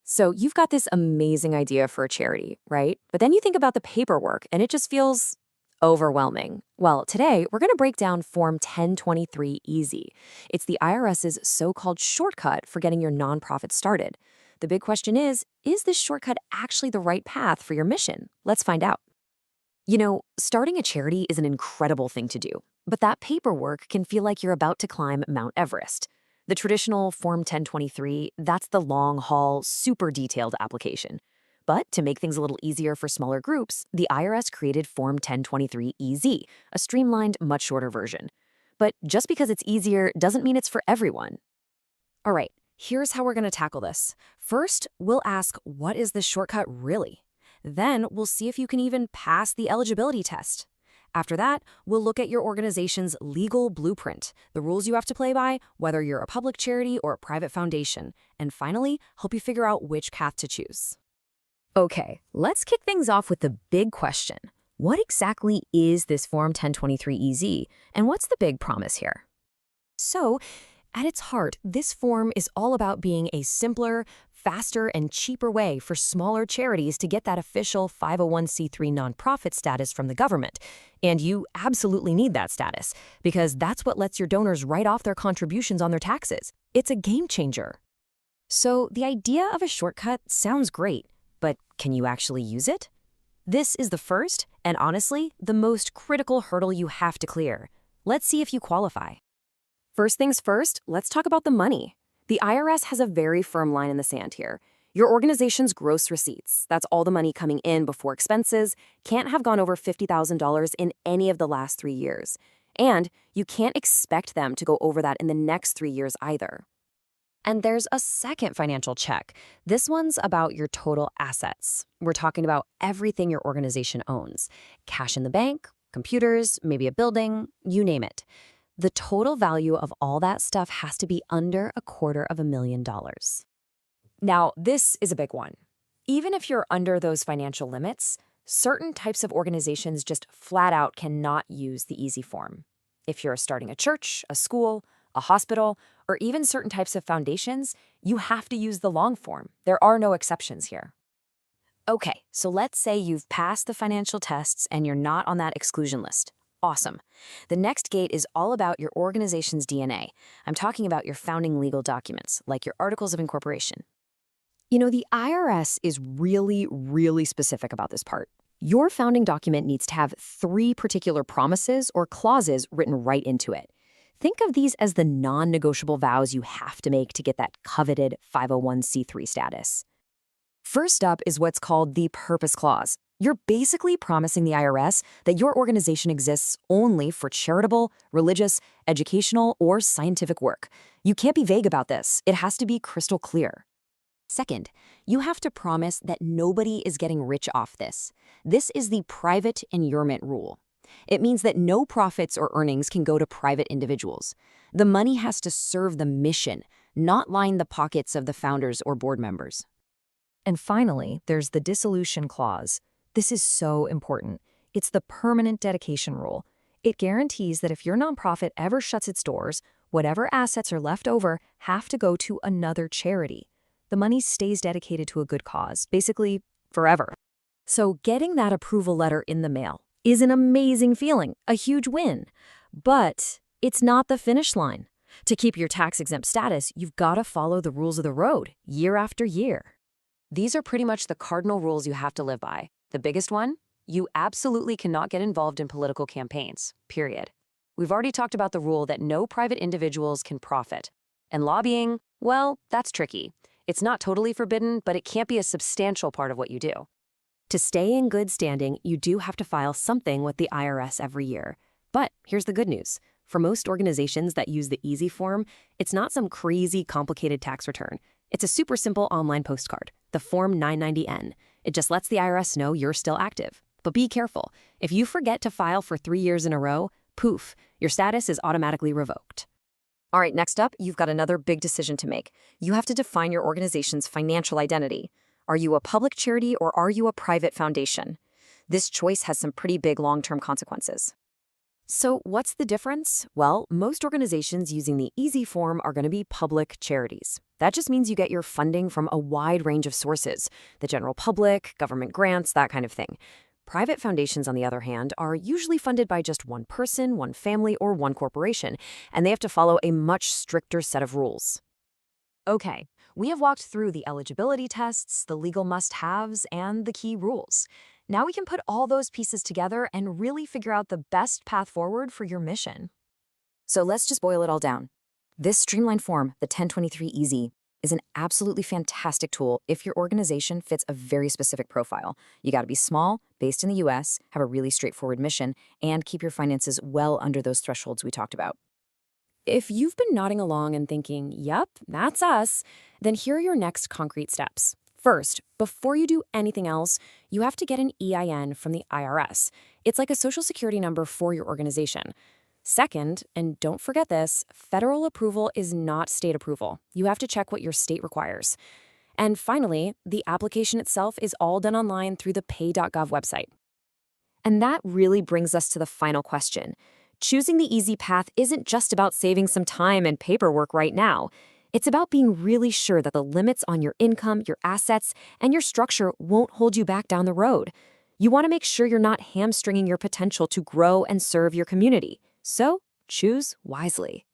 So you've got this amazing idea for a charity, right? But then you think about the paperwork and it just feels overwhelming. Well, today we're going to break down Form 1023 Easy. It's the IRS's so-called shortcut for getting your nonprofit started. The big question is this shortcut actually the right path for your mission? Let's find out. Starting a charity is an incredible thing to do, but that paperwork can feel like you're about to climb Mount Everest. The traditional Form 1023, that's the long haul, super detailed application. But to make things a little easier for smaller groups, the IRS created Form 1023 EZ, a streamlined, much shorter version. But just because it's easier doesn't mean it's for everyone. All right, here's how we're going to tackle this. First, we'll ask, what is this shortcut really? Then we'll see if you can even pass the eligibility test. After that, we'll look at your organization's legal blueprint, the rules you have to play by, whether you're a public charity or a private foundation, and finally, help you figure out which path to choose. Okay, let's kick things off with the big question. What exactly is this Form 1023 EZ, and what's the big promise here? So, at its heart, this form is all about being a simpler, faster, and cheaper way for smaller charities to get that official 501c3 nonprofit status from the government. And you absolutely need that status, because that's what lets your donors write off their contributions on their taxes. It's a game changer. So the idea of a shortcut sounds great, but can you actually use it? This is the first, and honestly, the most critical hurdle you have to clear. Let's see if you qualify. First things first, let's talk about the money. The IRS has a very firm line in the sand here. Your organization's gross receipts, that's all the money coming in before expenses, can't have gone over $50,000 in any of the last 3 years. And you can't expect them to go over that in the next 3 years either. And there's a second financial check. This one's about your total assets. We're talking about everything your organization owns. Cash in the bank, computers, maybe a building, you name it. The total value of all that stuff has to be under $250,000. Now, this is a big one. Even if you're under those financial limits, certain types of organizations just flat out cannot use the easy form. If you're starting a church, a school, a hospital, or even certain types of foundations, you have to use the long form. There are no exceptions here. Okay, so let's say you've passed the financial tests and you're not on that exclusion list. Awesome. The next gate is all about your organization's DNA. I'm talking about your founding legal documents, like your articles of incorporation. The IRS is really specific about this part. Your founding document needs to have 3 particular promises or clauses written right into it. Think of these as the non-negotiable vows you have to make to get that coveted 501c3 status. First up is what's called the Purpose Clause. You're basically promising the IRS that your organization exists only for charitable, religious, educational, or scientific work. You can't be vague about this. It has to be crystal clear. Second, you have to promise that nobody is getting rich off this. This is the private inurement rule. It means that no profits or earnings can go to private individuals. The money has to serve the mission, not line the pockets of the founders or board members. And finally, there's the dissolution clause. This is so important. It's the permanent dedication rule. It guarantees that if your nonprofit ever shuts its doors, whatever assets are left over have to go to another charity. The money stays dedicated to a good cause, basically forever. So getting that approval letter in the mail is an amazing feeling, a huge win. But it's not the finish line. To keep your tax-exempt status, you've got to follow the rules of the road, year after year. These are pretty much the cardinal rules you have to live by. The biggest one? You absolutely cannot get involved in political campaigns, period. We've already talked about the rule that no private individuals can profit. And lobbying, well, that's tricky. It's not totally forbidden, but it can't be a substantial part of what you do. To stay in good standing, you do have to file something with the IRS every year. But here's the good news. For most organizations that use the easy form, it's not some crazy, complicated tax return. It's a super simple online postcard, the Form 990N. It just lets the IRS know you're still active. But be careful. If you forget to file for 3 years in a row, poof, your status is automatically revoked. All right, next up, you've got another big decision to make. You have to define your organization's financial identity. Are you a public charity or are you a private foundation? This choice has some pretty big long-term consequences. So what's the difference? Well, most organizations using the easy form are going to be public charities. That just means you get your funding from a wide range of sources, the general public, government grants, that kind of thing. Private foundations, on the other hand, are usually funded by just one person, one family, or one corporation, and they have to follow a much stricter set of rules. Okay, we have walked through the eligibility tests, the legal must-haves, and the key rules. Now we can put all those pieces together and really figure out the best path forward for your mission. So let's just boil it all down. This streamlined form, the 1023 Easy, is an absolutely fantastic tool if your organization fits a very specific profile. You got to be small, based in the US, have a really straightforward mission, and keep your finances well under those thresholds we talked about. If you've been nodding along and thinking, yep, that's us, then here are your next concrete steps. First, before you do anything else, you have to get an EIN from the IRS. It's like a social security number for your organization. Second, and don't forget this, federal approval is not state approval. You have to check what your state requires. And finally, the application itself is all done online through the pay.gov website. And that really brings us to the final question. Choosing the easy path isn't just about saving some time and paperwork right now. It's about being really sure that the limits on your income, your assets, and your structure won't hold you back down the road. You want to make sure you're not hamstringing your potential to grow and serve your community. So choose wisely.